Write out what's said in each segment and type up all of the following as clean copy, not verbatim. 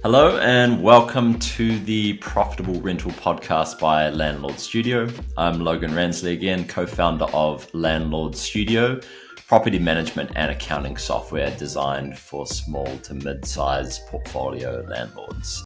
Hello and welcome to the Profitable Rental Podcast by Landlord Studio. I'm Logan Ransley again, co-founder of Landlord Studio, property management and accounting software designed for small to mid-size portfolio landlords.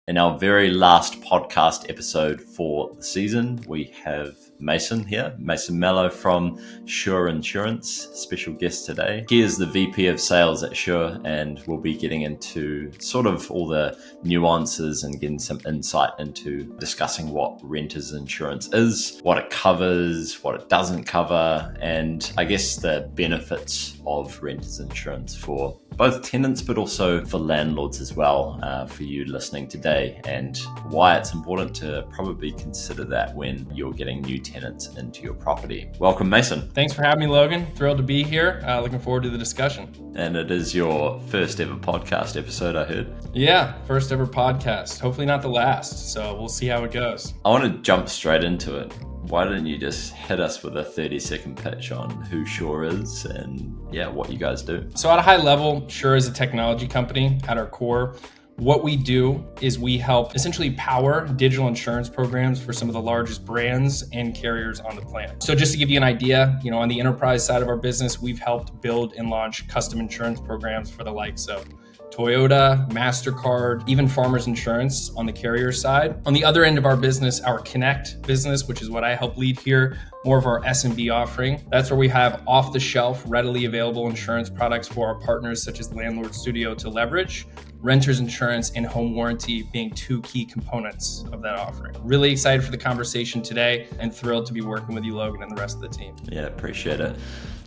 In our very last podcast episode for the season, we have Mason here, Mason Mello from Sure Insurance, special guest today. He is the VP of Sales at Sure, and we'll be getting into sort of all the nuances and getting some insight into discussing what renters insurance is, what it covers, what it doesn't cover, and I guess the benefits of renters insurance for both tenants, but also for landlords as well, for you listening today, and why it's important to probably consider that when you're getting new tenants into your property. Welcome, Mason. Thanks for having me, Logan. Thrilled to be here. Looking forward to the discussion. And it is your first ever podcast episode, I heard. Yeah, first ever podcast. Hopefully not the last, so we'll see how it goes. I want to jump straight into it. Why don't you just hit us with a 30-second pitch on who Sure is and what you guys do? So at a high level, Sure is a technology company at our core. What we do is we help essentially power digital insurance programs for some of the largest brands and carriers on the planet. So just to give you an idea, on the enterprise side of our business, we've helped build and launch custom insurance programs for the likes of Toyota, MasterCard, even Farmers Insurance on the carrier side. On the other end of our business, our Connect business, which is what I help lead here, more of our SMB offering. That's where we have off-the-shelf, readily available insurance products for our partners such as Landlord Studio to leverage. Renters insurance and home warranty being two key components of that offering. Really excited for the conversation today and thrilled to be working with you, Logan, and the rest of the team. Yeah, appreciate it.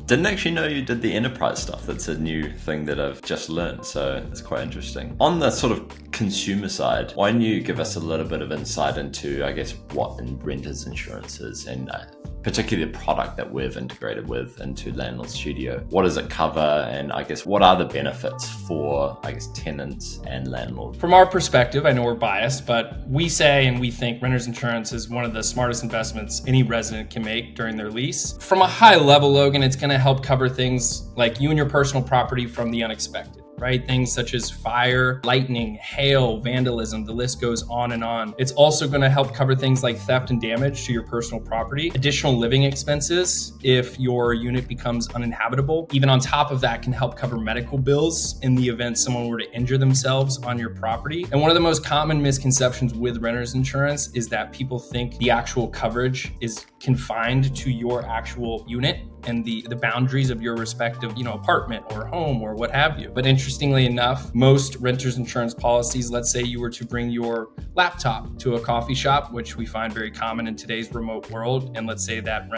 Didn't actually know you did the enterprise stuff. That's a new thing that I've just learned, so it's quite interesting. On the sort of consumer side, why don't you give us a little bit of insight into, I guess, what renters insurance is and particularly the product that we've integrated with into Landlord Studio. What does it cover? And I guess, what are the benefits for, tenants and landlords? From our perspective, I know we're biased, but we say and we think renters insurance is one of the smartest investments any resident can make during their lease. From a high level, Logan, it's going to help cover things like you and your personal property from the unexpected. Right? Things such as fire, lightning, hail, vandalism, the list goes on and on. It's also going to help cover things like theft and damage to your personal property, additional living expenses if your unit becomes uninhabitable. Even on top of that, can help cover medical bills in the event someone were to injure themselves on your property. And one of the most common misconceptions with renters insurance is that people think the actual coverage is confined to your actual unit and the boundaries of your respective, apartment or home or what have you. But interestingly enough, most renters insurance policies, let's say you were to bring your laptop to a coffee shop, which we find very common in today's remote world, and let's say that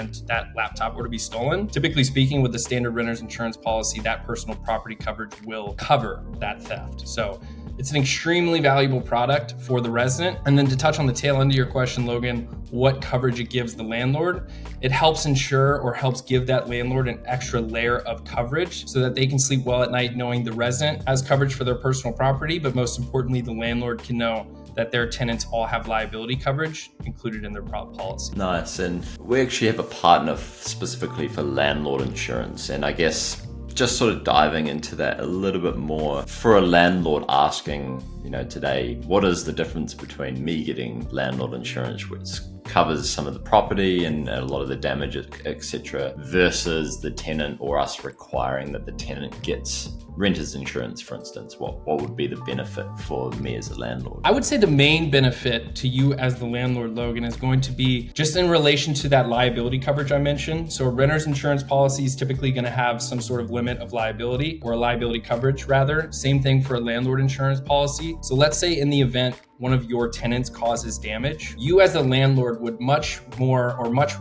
laptop were to be stolen. Typically speaking, with the standard renters insurance policy, that personal property coverage will cover that theft. So it's an extremely valuable product for the resident. And then to touch on the tail end of your question, Logan, what coverage it gives the landlord, it helps ensure or helps give that landlord an extra layer of coverage so that they can sleep well at night knowing the resident has coverage for their personal property, but most importantly, the landlord can know that their tenants all have liability coverage included in their policy. Nice. And we actually have a partner specifically for landlord insurance. And I guess just sort of diving into that a little bit more, for a landlord asking, today, what is the difference between me getting landlord insurance, which covers some of the property and a lot of the damage, etc., versus the tenant or us requiring that the tenant gets renters insurance, for instance? What would be the benefit for me as a landlord? I would say the main benefit to you as the landlord, Logan, is going to be just in relation to that liability coverage I mentioned. So a renter's insurance policy is typically going to have some sort of limit of liability, or a liability coverage rather. Same thing for a landlord insurance policy. So let's say in the event one of your tenants causes damage, you as a landlord would much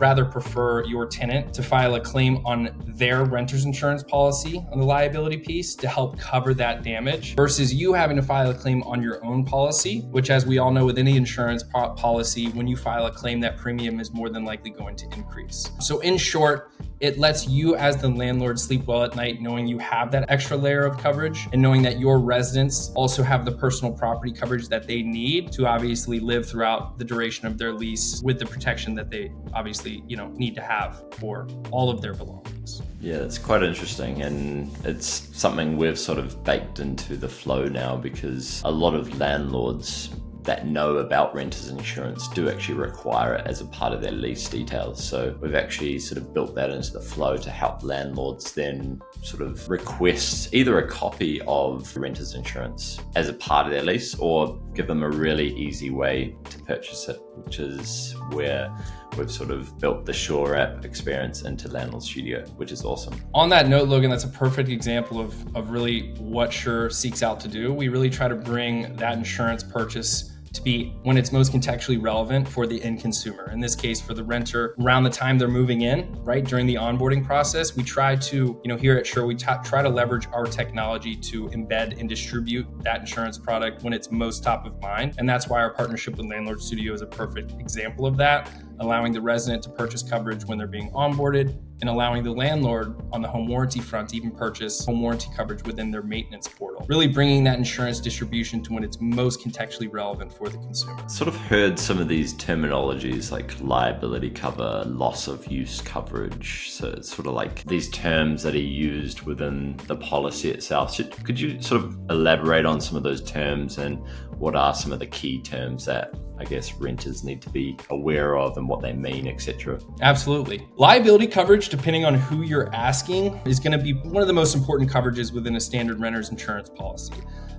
rather prefer your tenant to file a claim on their renter's insurance policy on the liability piece to help cover that damage versus you having to file a claim on your own policy, which, as we all know, with any insurance policy, when you file a claim, that premium is more than likely going to increase. So in short, It lets you as the landlord sleep well at night knowing you have that extra layer of coverage and knowing that your residents also have the personal property coverage that they need to obviously live throughout the duration of their lease with the protection that they obviously, need to have for all of their belongings. Yeah, it's quite interesting, and it's something we've sort of baked into the flow now, because a lot of landlords that know about renters insurance do actually require it as a part of their lease details. So we've actually sort of built that into the flow to help landlords then sort of request either a copy of renters insurance as a part of their lease, or give them a really easy way to purchase it, which is where we've sort of built the Sure app experience into Landlord Studio, which is awesome. On that note, Logan, that's a perfect example of really what Sure seeks out to do. We really try to bring that insurance purchase to be when it's most contextually relevant for the end consumer. In this case, for the renter, around the time they're moving in, right, during the onboarding process, we try to, here at Sure, we try to leverage our technology to embed and distribute that insurance product when it's most top of mind. And that's why our partnership with Landlord Studio is a perfect example of that, allowing the resident to purchase coverage when they're being onboarded, and allowing the landlord on the home warranty front to even purchase home warranty coverage within their maintenance portal. Really bringing that insurance distribution to when it's most contextually relevant for the consumer. Sort of heard some of these terminologies like liability cover, loss of use coverage. So it's sort of like these terms that are used within the policy itself. So could you sort of elaborate on some of those terms, and what are some of the key terms that I guess renters need to be aware of and what they mean, etc.? Absolutely. Liability coverage, depending on who you're asking, is going to be one of the most important coverages within a standard renter's insurance policy.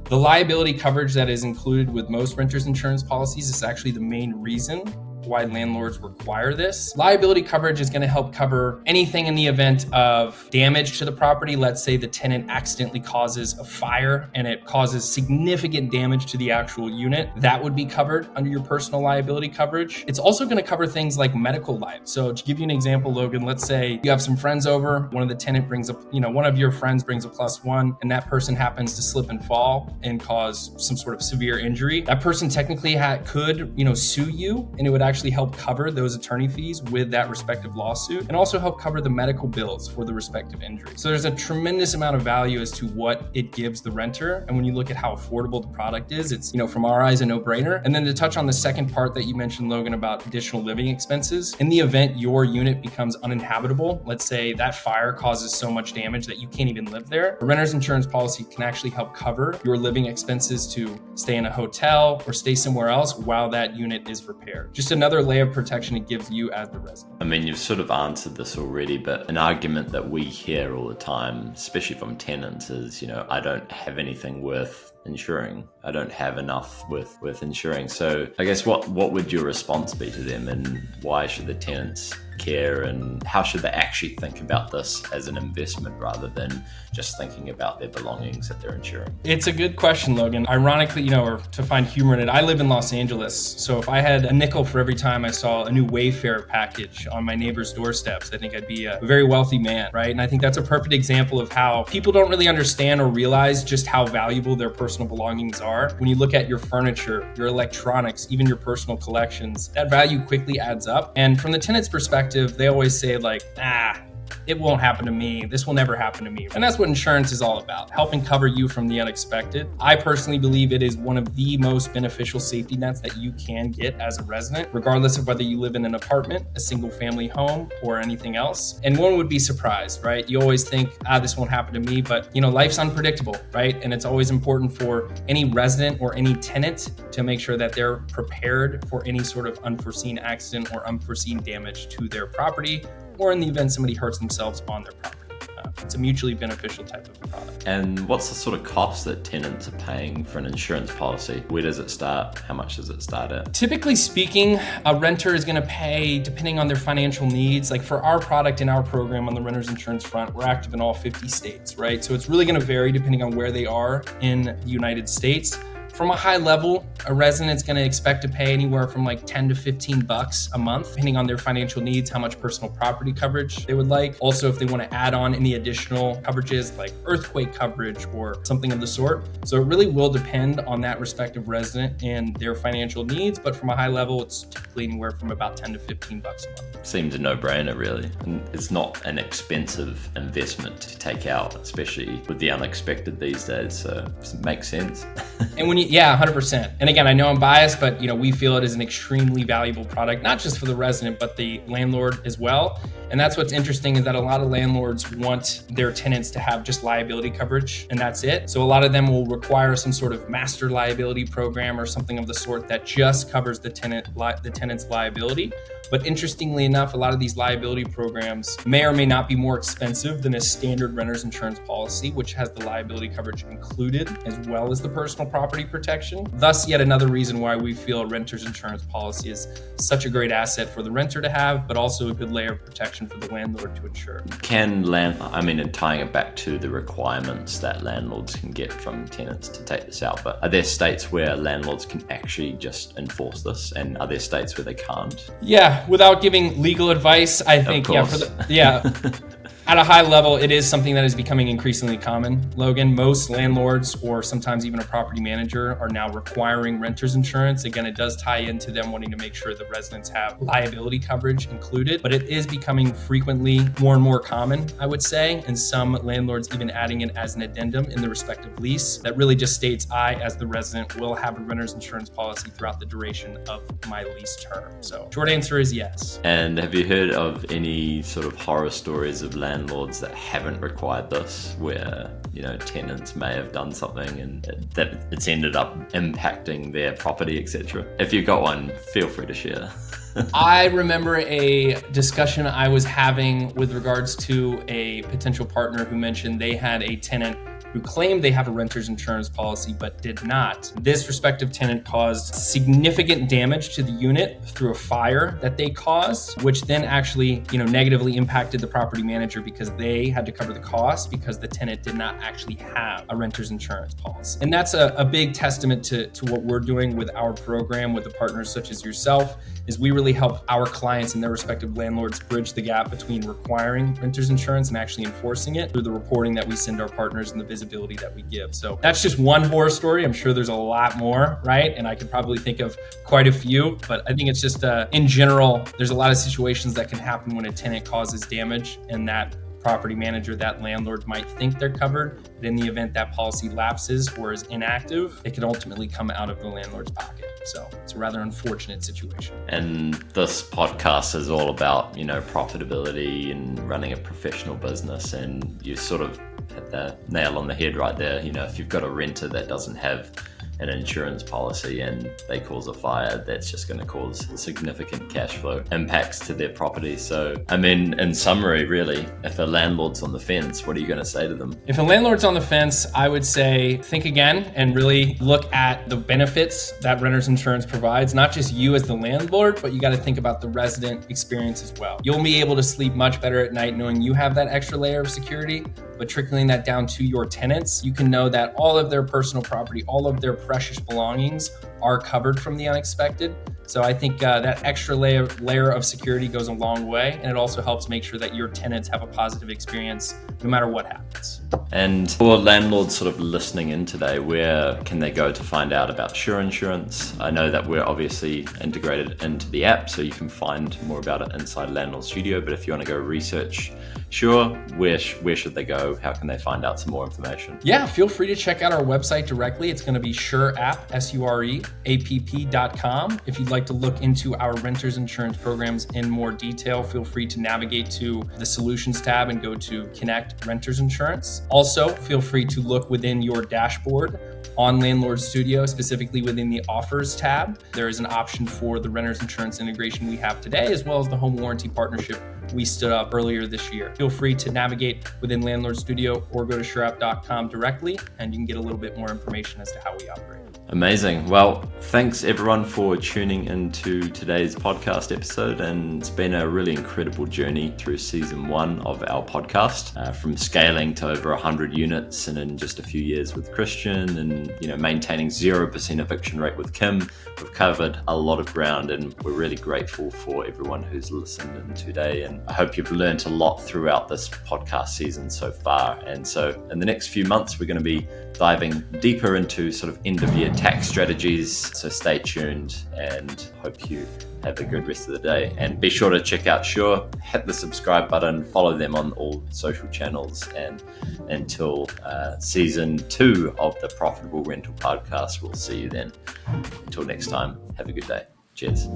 The liability coverage that is included with most renters insurance policies is actually the main reason why landlords require this. Liability coverage is going to help cover anything in the event of damage to the property. Let's say the tenant accidentally causes a fire and it causes significant damage to the actual unit. That would be covered under your personal liability coverage. It's also going to cover things like medical liability. So to give you an example, Logan, let's say you have some friends over, one of your friends brings a +1, and that person happens to slip and fall and cause some sort of severe injury. That person technically could sue you, and it would actually help cover those attorney fees with that respective lawsuit, and also help cover the medical bills for the respective injury. So there's a tremendous amount of value as to what it gives the renter. And when you look at how affordable the product is, it's, from our eyes, a no-brainer. And then to touch on the second part that you mentioned, Logan, about additional living expenses, in the event your unit becomes uninhabitable, let's say that fire causes so much damage that you can't even live there, a renter's insurance policy can actually help cover your living expenses to stay in a hotel or stay somewhere else while that unit is repaired. Just another layer of protection it gives you as the resident. I mean, you've sort of answered this already, but an argument that we hear all the time, especially from tenants, is, I don't have anything worth insuring. I don't have enough with insuring. So I guess what would your response be to them, and why should the tenants care, and how should they actually think about this as an investment rather than just thinking about their belongings that they're insuring? It's a good question, Logan. Ironically, or to find humor in it, I live in Los Angeles. So if I had a nickel for every time I saw a new Wayfair package on my neighbor's doorsteps, I think I'd be a very wealthy man, right? And I think that's a perfect example of how people don't really understand or realize just how valuable their personal belongings are. When you look at your furniture, your electronics, even your personal collections, that value quickly adds up. And from the tenant's perspective, they always say it won't happen to me. This will never happen to me. And that's what insurance is all about, helping cover you from the unexpected. I personally believe it is one of the most beneficial safety nets that you can get as a resident, regardless of whether you live in an apartment, a single family home, or anything else. And one would be surprised, right? You always think, this won't happen to me, but life's unpredictable, right? And it's always important for any resident or any tenant to make sure that they're prepared for any sort of unforeseen accident or unforeseen damage to their property, or in the event somebody hurts themselves on their property. It's a mutually beneficial type of product. And what's the sort of cost that tenants are paying for an insurance policy? Where does it start? How much does it start at? Typically speaking, a renter is going to pay depending on their financial needs. Like for our product in our program on the renter's insurance front, we're active in all 50 states, right? So it's really going to vary depending on where they are in the United States. From a high level, a resident's going to expect to pay anywhere from like 10 to 15 bucks a month, depending on their financial needs, how much personal property coverage they would like. Also, if they want to add on any additional coverages like earthquake coverage or something of the sort. So it really will depend on that respective resident and their financial needs. But from a high level, it's typically anywhere from about 10 to 15 bucks a month. Seems a no-brainer, really. And it's not an expensive investment to take out, especially with the unexpected these days. So it makes sense. And when yeah, 100%. And again, I know I'm biased, but we feel it is an extremely valuable product, not just for the resident, but the landlord as well. And that's what's interesting, is that a lot of landlords want their tenants to have just liability coverage, and that's it. So a lot of them will require some sort of master liability program or something of the sort that just covers the tenant's liability. But interestingly enough, a lot of these liability programs may or may not be more expensive than a standard renter's insurance policy, which has the liability coverage included as well as the personal property protection. Thus, yet another reason why we feel a renter's insurance policy is such a great asset for the renter to have, but also a good layer of protection for the landlord to insure. And tying it back to the requirements that landlords can get from tenants to take this out, but are there states where landlords can actually just enforce this, and are there states where they can't? Yeah, without giving legal advice, I think, at a high level, it is something that is becoming increasingly common, Logan. Most landlords, or sometimes even a property manager, are now requiring renter's insurance. Again, it does tie into them wanting to make sure the residents have liability coverage included, but it is becoming frequently more and more common, I would say, and some landlords even adding it as an addendum in the respective lease that really just states, I, as the resident, will have a renter's insurance policy throughout the duration of my lease term. So short answer is yes. And have you heard of any sort of horror stories of landlords that haven't required this, where tenants may have done something and that it's ended up impacting their property, etc.? If you've got one, feel free to share. I remember a discussion I was having with regards to a potential partner who mentioned they had a tenant who claimed they have a renter's insurance policy but did not. This respective tenant caused significant damage to the unit through a fire that they caused, which then actually, negatively impacted the property manager because they had to cover the cost because the tenant did not actually have a renter's insurance policy. And that's a big testament to what we're doing with our program with the partners such as yourself, is we really help our clients and their respective landlords bridge the gap between requiring renter's insurance and actually enforcing it through the reporting that we send our partners and the visibility that we give. So that's just one horror story. I'm sure there's a lot more, right? And I could probably think of quite a few, but I think it's just in general, there's a lot of situations that can happen when a tenant causes damage, and that property manager, that landlord might think they're covered, but in the event that policy lapses or is inactive, it could ultimately come out of the landlord's pocket. So it's a rather unfortunate situation. And this podcast is all about, profitability and running a professional business, and you sort of hit the nail on the head right there. If you've got a renter that doesn't have an insurance policy and they cause a fire, that's just going to cause significant cash flow impacts to their property. So, in summary, really, if a landlord's on the fence, what are you going to say to them? If a landlord's on the fence, I would say think again and really look at the benefits that renter's insurance provides, not just you as the landlord, but you got to think about the resident experience as well. You'll be able to sleep much better at night knowing you have that extra layer of security, but trickling that down to your tenants, you can know that all of their personal property, all of their precious belongings are covered from the unexpected. So I think that extra layer of security goes a long way, and it also helps make sure that your tenants have a positive experience no matter what happens. And for landlords sort of listening in today, where can they go to find out about Sure Insurance? I know that we're obviously integrated into the app, so you can find more about it inside Landlord Studio, but if you want to go research Sure, where should they go? How can they find out some more information? Yeah, feel free to check out our website directly. It's going to be sureapp, sureapp.com. If you'd like to look into our renter's insurance programs in more detail, feel free to navigate to the Solutions tab and go to Connect Renters Insurance. Also, feel free to look within your dashboard on Landlord Studio, specifically within the Offers tab. There is an option for the renter's insurance integration we have today, as well as the home warranty partnership we stood up earlier this year. Feel free to navigate within Landlord Studio or go to sureapp.com directly, and you can get a little bit more information as to how we operate. Amazing. Well, thanks everyone for tuning into today's podcast episode. And it's been a really incredible journey through season 1 of our podcast, from scaling to over 100 units and in just a few years with Christian, and maintaining 0% eviction rate with Kim. We've covered a lot of ground, and we're really grateful for everyone who's listened in today. And I hope you've learned a lot throughout this podcast season so far. And so in the next few months, we're going to be diving deeper into sort of end of year tax strategies. So stay tuned, and hope you have a good rest of the day. And be sure to check out Sure, hit the subscribe button, follow them on all social channels. And until season 2 of the Profitable Rental Podcast, we'll see you then. Until next time, have a good day. Cheers.